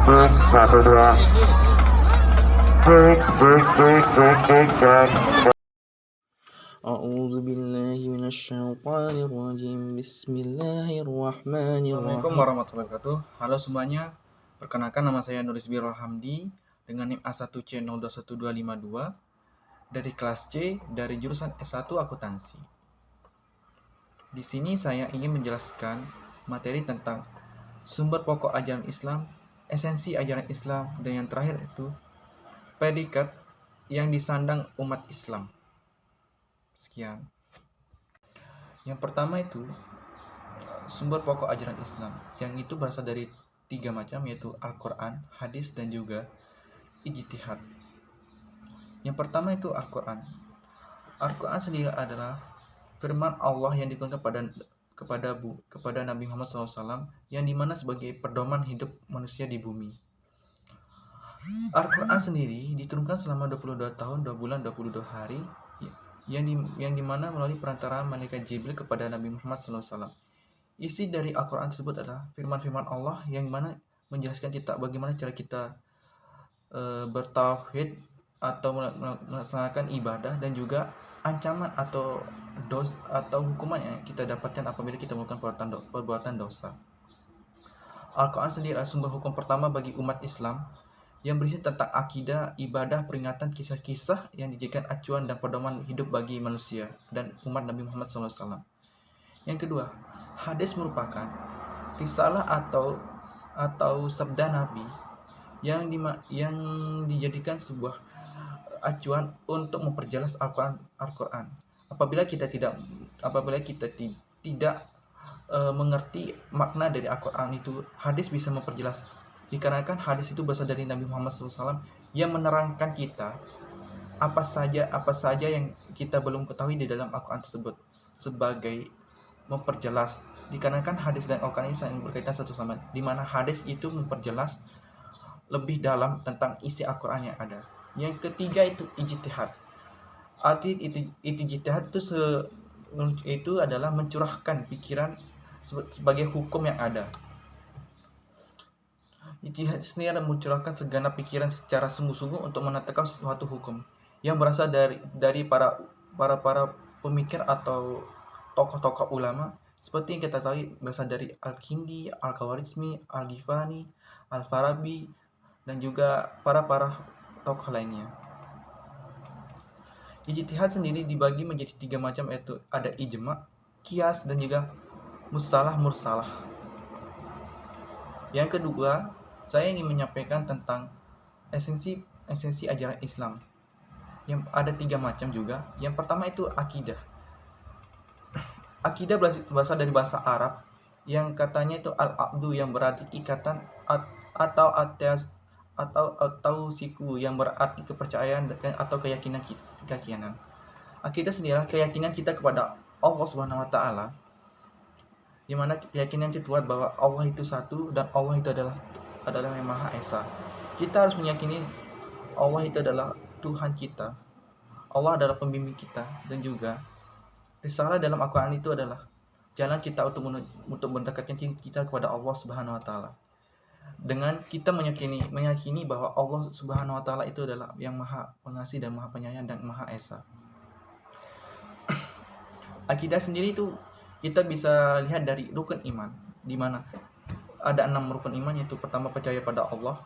break, satu dua, break, break, break, break, break, break. أعوذ بالله من الشيطان الرجيم بسم الله الرحمن Assalamualaikum الرحيم. warahmatullahi wabarakatuh. Halo semuanya. Perkenalkan, nama saya Nuris Birul Hamdi dengan NIM A1C021252 dari kelas C dari jurusan S1 Akuntansi. Di sini saya ingin menjelaskan materi tentang sumber pokok ajaran Islam, esensi ajaran Islam, dan yang terakhir itu predikat yang disandang umat Islam. Sekian. Yang pertama itu sumber pokok ajaran Islam, yang itu berasal dari 3 macam, yaitu Al-Quran, hadis, dan juga ijtihad. Yang pertama itu Al-Quran. Al-Quran sendiri adalah firman Allah yang diturunkan kepada Nabi Muhammad SAW, yang dimana sebagai pedoman hidup manusia di bumi. Al-Quran sendiri diturunkan selama 22 tahun, 2 bulan, 22 hari, yang dimana melalui perantaraan malaikat Jibril kepada Nabi Muhammad SAW. Isi dari Al-Quran tersebut adalah firman-firman Allah yang mana menjelaskan kita bagaimana cara kita bertauhid atau melaksanakan ibadah, dan juga ancaman atau hukuman yang kita dapatkan apabila kita melakukan perbuatan dosa. Al-Quran sendiri adalah sumber hukum pertama bagi umat Islam yang berisi tentang akidah, ibadah, peringatan, kisah-kisah yang dijadikan acuan dan pedoman hidup bagi manusia dan umat Nabi Muhammad SAW. Yang kedua, hadis merupakan risalah atau sabda Nabi yang dijadikan sebuah acuan untuk memperjelas Al-Quran. Apabila kita tidak mengerti makna dari Al-Quran itu, hadis bisa memperjelas. Dikarenakan hadis itu berasal dari Nabi Muhammad SAW yang menerangkan kita apa saja yang kita belum ketahui di dalam Al-Quran tersebut, sebagai memperjelas. Dikarenakan hadis dan Al-Quran ini saling berkaitan satu sama lain, di mana hadis itu memperjelas lebih dalam tentang isi Al-Quran yang ada. Yang ketiga itu ijtihad. Arti ijtihad itu adalah mencurahkan pikiran sebagai hukum yang ada. Ijtihad sendiri adalah mencurahkan segenap pikiran secara sungguh-sungguh untuk menetapkan suatu hukum yang berasal dari para pemikir atau tokoh-tokoh ulama, seperti yang kita tahu berasal dari Al-Kindi, Al-Khawarizmi, Al-Ghifani, Al-Farabi, dan juga para tokoh lainnya. Ijtihad sendiri dibagi menjadi 3 macam, yaitu ada ijma, qiyas, dan juga mursalah. Yang kedua, saya ingin menyampaikan tentang esensi ajaran Islam, yang ada 3 macam juga. Yang pertama itu akidah. Akidah berasal dari bahasa Arab yang katanya itu al-aqdu, yang berarti ikatan, atau siku, yang berarti kepercayaan atau keyakinan. Akidah sendiri adalah keyakinan kita kepada Allah Subhanahu wa taala, di mana keyakinan itu kuat bahwa Allah itu satu dan Allah itu adalah yang Maha Esa. Kita harus meyakini Allah itu adalah Tuhan kita, Allah adalah pembimbing kita, dan juga risalah dalam Al-Quran itu adalah jalan kita untuk mendekatkan kita kepada Allah Subhanahu wa taala. Dengan kita meyakini bahwa Allah Subhanahu wa taala itu adalah yang Maha Pengasih dan Maha Penyayang dan Maha Esa. Akidah sendiri itu kita bisa lihat dari rukun iman, di mana ada 6 rukun iman, yaitu pertama percaya pada Allah,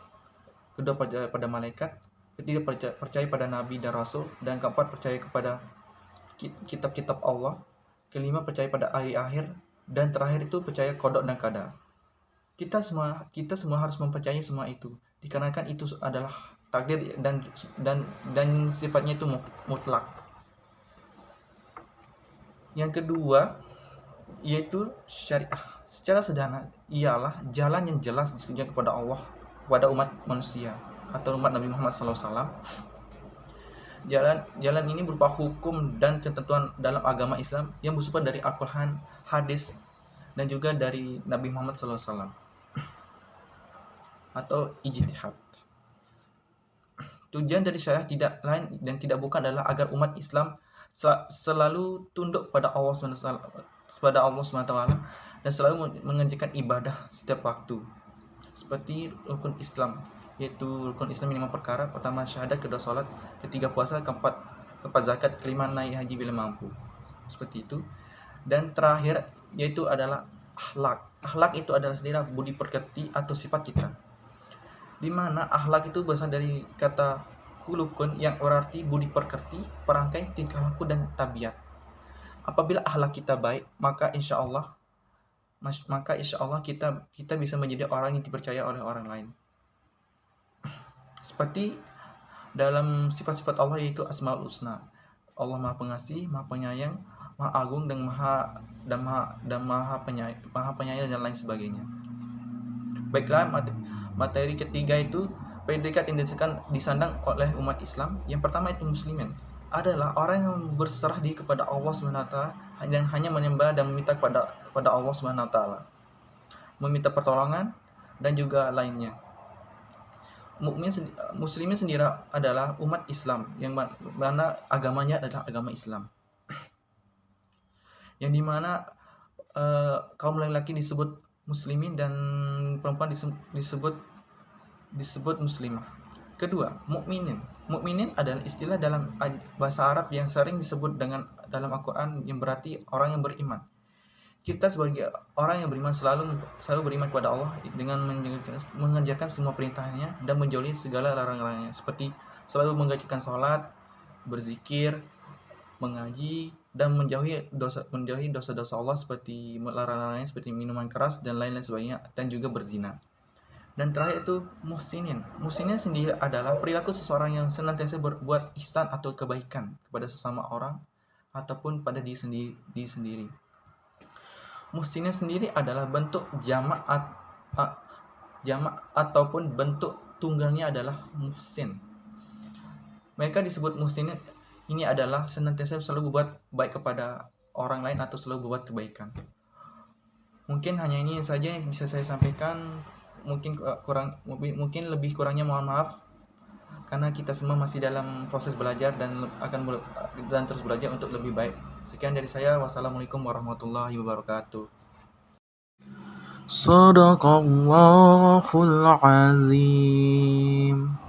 kedua percaya pada malaikat, ketiga percaya pada nabi dan rasul, dan keempat percaya kepada kitab-kitab Allah, kelima percaya pada hari akhir, dan terakhir itu percaya qada dan qadar. Kita semua harus mempercayai semua itu, dikarenakan itu adalah takdir dan sifatnya itu mutlak. Yang kedua yaitu syariah. Secara sederhana ialah jalan yang jelas ditunjukkan kepada Allah kepada umat manusia atau umat Nabi Muhammad SAW. Jalan ini berupa hukum dan ketentuan dalam agama Islam yang bersumber dari Al-Quran, hadis, dan juga dari Nabi Muhammad SAW atau ijtihad. Tujuan dari syariah tidak lain dan tidak bukan adalah agar umat Islam selalu tunduk kepada Allah SWT dan selalu mengerjakan ibadah setiap waktu. seperti rukun Islam, yaitu rukun Islam 5 perkara: pertama syahadat, kedua salat, ketiga puasa, keempat zakat, kelima naik haji bila mampu. Seperti itu. Dan terakhir yaitu adalah akhlak. Akhlak itu adalah sendiri budi pekerti atau sifat kita. Di mana akhlak itu berasal dari kata khulukun yang berarti budi pekerti, perangkai, tingkah laku dan tabiat. Apabila akhlak kita baik, maka insya Allah kita bisa menjadi orang yang dipercaya oleh orang lain. Seperti dalam sifat-sifat Allah yaitu Asmaul Husna. Allah Maha Pengasih, Maha Penyayang, Maha Agung dan Maha Penyayang dan lain sebagainya. Baiklah, materi ketiga itu predikat yang disandang oleh umat Islam. Yang pertama itu muslimin, adalah orang yang berserah diri kepada Allah SWT dan hanya menyembah dan meminta kepada Allah SWT, meminta pertolongan dan juga lainnya. Muslimin sendiri adalah umat Islam yang mana agamanya adalah agama Islam, yang dimana kaum laki-laki disebut muslimin dan perempuan disebut muslimah. Kedua, mukminin adalah istilah dalam bahasa Arab yang sering disebut dalam Al-Quran yang berarti orang yang beriman. Kita sebagai orang yang beriman selalu beriman kepada Allah dengan mengerjakan semua perintahnya dan menjauhi segala larangan-larangannya, seperti selalu mengerjakan sholat, berzikir, mengaji, dan menjauhi dosa-dosa Allah seperti larangan-larangannya seperti minuman keras dan lain-lain sebagainya, dan juga berzina. Dan terakhir itu muhsinin. Muhsinin sendiri adalah perilaku seseorang yang senantiasa berbuat ihsan atau kebaikan kepada sesama orang ataupun pada diri sendiri. Muhsinin sendiri adalah bentuk jamak ataupun bentuk tunggalnya adalah muhsin. Mereka disebut muhsinin ini adalah senantiasa selalu berbuat baik kepada orang lain atau selalu berbuat kebaikan. Mungkin hanya ini saja yang bisa saya sampaikan. Mungkin lebih kurangnya mohon maaf, karena kita semua masih dalam proses belajar dan terus belajar untuk lebih baik. Sekian dari saya. Wassalamualaikum warahmatullahi wabarakatuh. Sadaqallahul azim.